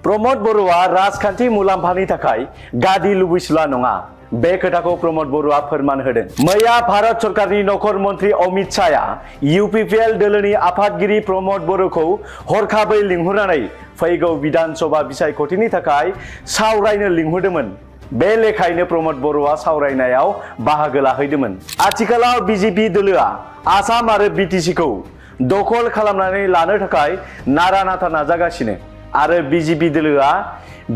प्रमोद बर'आ राजखान्थि मुलाम्फानि थाखाय गादि लुबैसुला नङा। बे खोथाखौ प्रमोद बर'आ फोरमान होदों। मैया भारत सरकारनि नखर मन्त्रि अमित शाहआ UPPL दोलोनि आफादगिरि प्रमोद बर'खौ हरखाबै लिंहरनानै फैगौ विधान सभा बिसायख'थिनि थाखाय सावरायनो लिंहरदोंमोन। बे लेखायैनो प्रमोद बर'आ सावरायनायाव बाहागो लाहैदोंमोन। आथिखालाव BJP दोलोआ आसाम आरो BTC खौ दखल खालामनानै लानो थाखाय नारा नाथा नाजागासिनो आरो BJP दोलोआ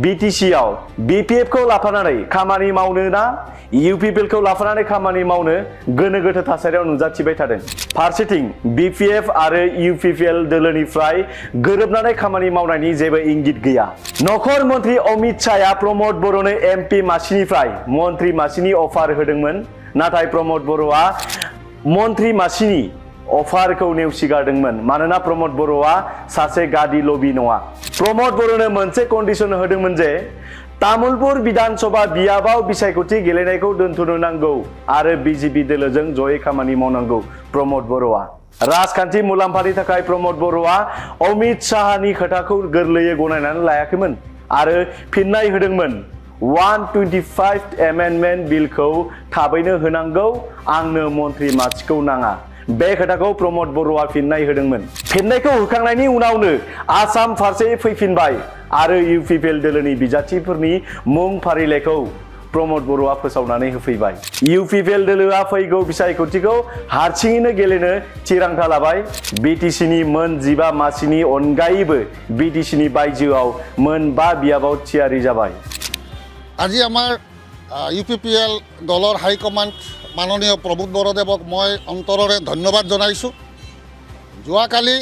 BTC आव BPF खौ लाफानानै खामानि मावनो ना UPPL खौ लाफानानै खामानि मावनो गोनो गोथो थासारियाव नुजाथिबाय थादों। फारसेथिं BPF आरो UPPL दोलोनिफ्राय गोरोबनानै खामानि मावनायनि जेबो इंगित गैया। नखर मन्त्रि अमित शाहआ प्रमोद बर'नो MP मासिनिफ्राय मन्त्रि मासिनि अफार होदोंमोन, नाथाय प्रमोद बर'आ मन्त्रि मासिनि अफारखौ नेवसिगारदोंमोन मानोना प्रमोद बर'आ सासे गादि लबि नङा। प्रमोद बर'नो मोनसे कन्डिशन होदोंमोन जे तामुलपुर विधान सभा बियाबाव बिसायख'थि गेलेनायखौ दोनथ'नो नांगौ आरो BJP दोलोजों जयै खामानि मावनांगौ। प्रमोद बर'आ राजखान्थि मुलाम्फानि थाखाय प्रमोद बर'आ अमित शाहनि खोथाखौ गोरलैयै गनायनानै लायाखैमोन आरो फिननाय होदोंमोन। 125 एमेन्डमेन्ट बिलखौ थाबैनो होनांगौ, आंनो मन्त्रि मासिखौ नाङा। बे खोथाखौ प्रमोद बर'आ फिननाय होदोंमोन। फिननायखौ होखांनायनि उनावनो आसाम फारसे फैफिनबाय आरो UPPL दोलोनि बिजाथिफोरनि मुं फारिलाइखौ प्रमोद बर'आ फोसावनानै होफैबाय। UPPL दोलोआ फैगौ बिसायख'थिखौ हारसिङैनो गेलेनो थिरांथा लाबाय। BTCनि मोन 15 मासिनि अनगायैबो BTCनि बायजोआव मोन 5 बियाबाव थियारि जाबाय। আজি আমাৰ UPPL দলৰ হাইকমাণ্ড মাননীয় প্ৰমোদ বৰদেৱক মই অন্তৰেৰে ধন্যবাদ জনাইছোঁ। যোৱাকালি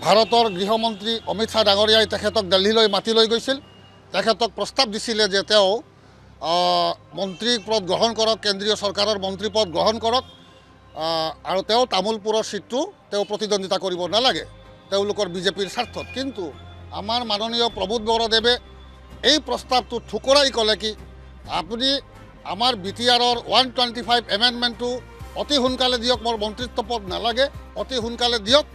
ভাৰতৰ গৃহমন্ত্ৰী অমিত শ্বাহ ডাঙৰীয়াই তেখেতক দিল্লীলৈ মাতি লৈ গৈছিল। তেখেতক প্ৰস্তাৱ দিছিলে যে তেওঁ মন্ত্ৰী পদ গ্ৰহণ কৰক, কেন্দ্ৰীয় চৰকাৰৰ মন্ত্ৰী পদ গ্ৰহণ কৰক আৰু তেওঁ তামুলপুৰৰ সিটটো তেওঁ প্ৰতিদ্বন্দ্বিতা কৰিব নালাগে তেওঁলোকৰ BJPৰ স্বাৰ্থত। কিন্তু আমাৰ মাননীয় প্ৰমোদ বৰদেৱে এই প্ৰস্তাৱটো ঠুকৰাই ক'লে কি আপুনি আমাৰ BTRৰ 125 এমেণ্ডমেণ্টটো অতি সোনকালে দিয়ক, মোৰ মন্ত্ৰিত্ব পদ নালাগে, অতি সোনকালে দিয়ক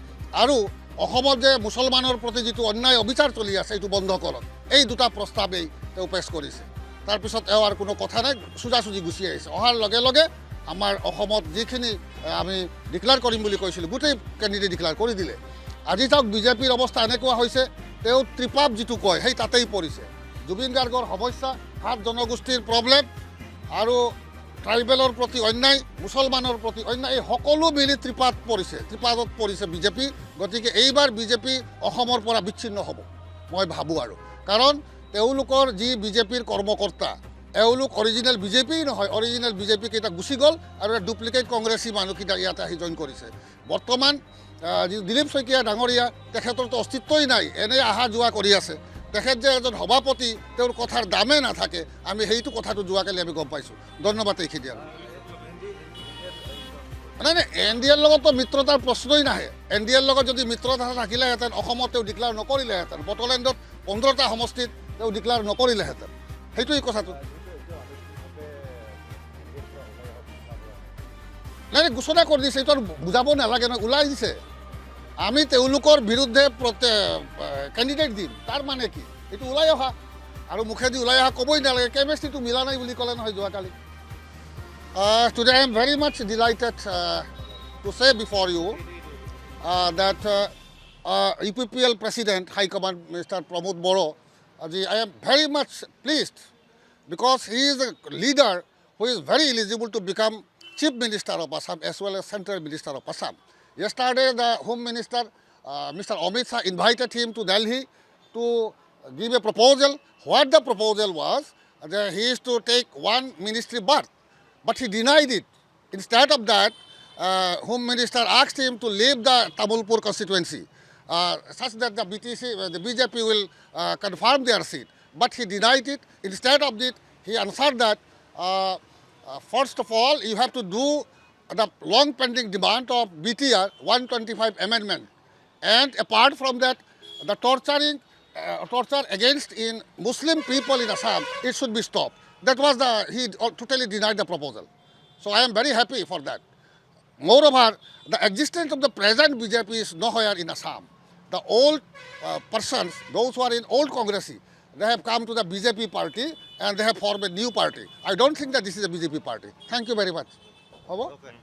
আৰু অসমত যে মুছলমানৰ প্ৰতি যিটো অন্যায় অবিচাৰ চলি আছে এইটো বন্ধ কৰক। এই দুটা প্ৰস্তাৱেই তেওঁ পেছ কৰিছে। তাৰপিছত তেওঁ আৰু কোনো কথা নাই, সোজাসুজি গুচি আহিছে। অহাৰ লগে লগে আমাৰ অসমত যিখিনি আমি ডিক্লেয়াৰ কৰিম বুলি কৈছিলোঁ গোটেই কেণ্ডিডেট ডিক্লেয়াৰ কৰি দিলে। আজি চাওক BJPৰ অৱস্থা এনেকুৱা হৈছে, তেওঁ ত্ৰিপাপ যিটো কয় সেই তাতেই পৰিছে। জুবিন গাৰ্গৰ সমস্যা, 7 জনগোষ্ঠীৰ প্ৰব্লেম আৰু ট্ৰাইবেলৰ প্ৰতি অন্যায়, মুছলমানৰ প্ৰতি অন্যায়, এই সকলো মিলি ত্ৰিপাতত পৰিছে BJP। গতিকে এইবাৰ BJP অসমৰ পৰা বিচ্ছিন্ন হ'ব মই ভাবোঁ আৰু। কাৰণ তেওঁলোকৰ যি BJPৰ কৰ্মকৰ্তা এওঁলোক অৰিজিনেল BJP নহয়, অৰিজিনেল BJP কেইটা গুচি গ'ল আৰু ডুপ্লিকেট কংগ্ৰেছী মানুহকেইটা ইয়াতে আহি জইন কৰিছে। বৰ্তমান দিলীপ শইকীয়া ডাঙৰীয়া তেখেতৰতো অস্তিত্বই নাই, এনেই অহা যোৱা কৰি আছে। তেখেত যে এজন সভাপতি, তেওঁৰ কথাৰ দামে নাথাকে, আমি সেইটো কথাটো যোৱাকালি আমি গম পাইছোঁ। ধন্যবাদ এইখিনি আৰু। নাই NDAৰ লগততো মিত্ৰতাৰ প্ৰশ্নই নাহে। NDAৰ লগত যদি মিত্ৰতা থাকিলেহেঁতেন অসমত তেওঁ ডিক্লেয়াৰ নকৰিলেহেঁতেন, বড়োলেণ্ডত 15টা সমষ্টিত তেওঁ ডিক্লেয়াৰ নকৰিলেহেঁতেন। সেইটোৱেই কথাটো। নাই ঘোষণা কৰি দিছে, এইটো আৰু বুজাব নালাগে নহয়, ওলাই দিছে। আমি তেওঁলোকৰ বিৰুদ্ধে কেণ্ডিডেট দিম, তাৰ মানে কি এইটো ওলাই অহা আৰু মুখেদি ওলাই অহা ক'বই নালাগে। কেমেষ্ট্ৰিটো মিলা নাই বুলি ক'লে নহয় যোৱাকালি। Today I am very much delighted to say before you that UPPL President High Command Mr. Pramod Boro, I am very much pleased because he is a leader who is very eligible to become Chief Minister of Assam as well as Central Minister of Assam. Yesterday, the Home Minister, Mr. Amit Shah, invited him to Delhi to give a proposal. What the proposal was, that he is to take one ministry berth, but he denied it. Instead of that, Home Minister asked him to leave the Tamulpur constituency, such that the BJP will confirm their seat. But he denied it. Instead of it, he answered that, first of all, you have to do the long pending demand of BTR 125 amendment, and apart from that, the torture against in Muslim people in Assam, it should be stopped. That was he totally denied the proposal. So I am very happy for that. Moreover, the existence of the present BJP is nowhere in Assam. The old persons, those who are in old Congress, they have come to the BJP party and they have formed a new party. I don't think that this is a BJP party. Thank you very much. How about? Okay.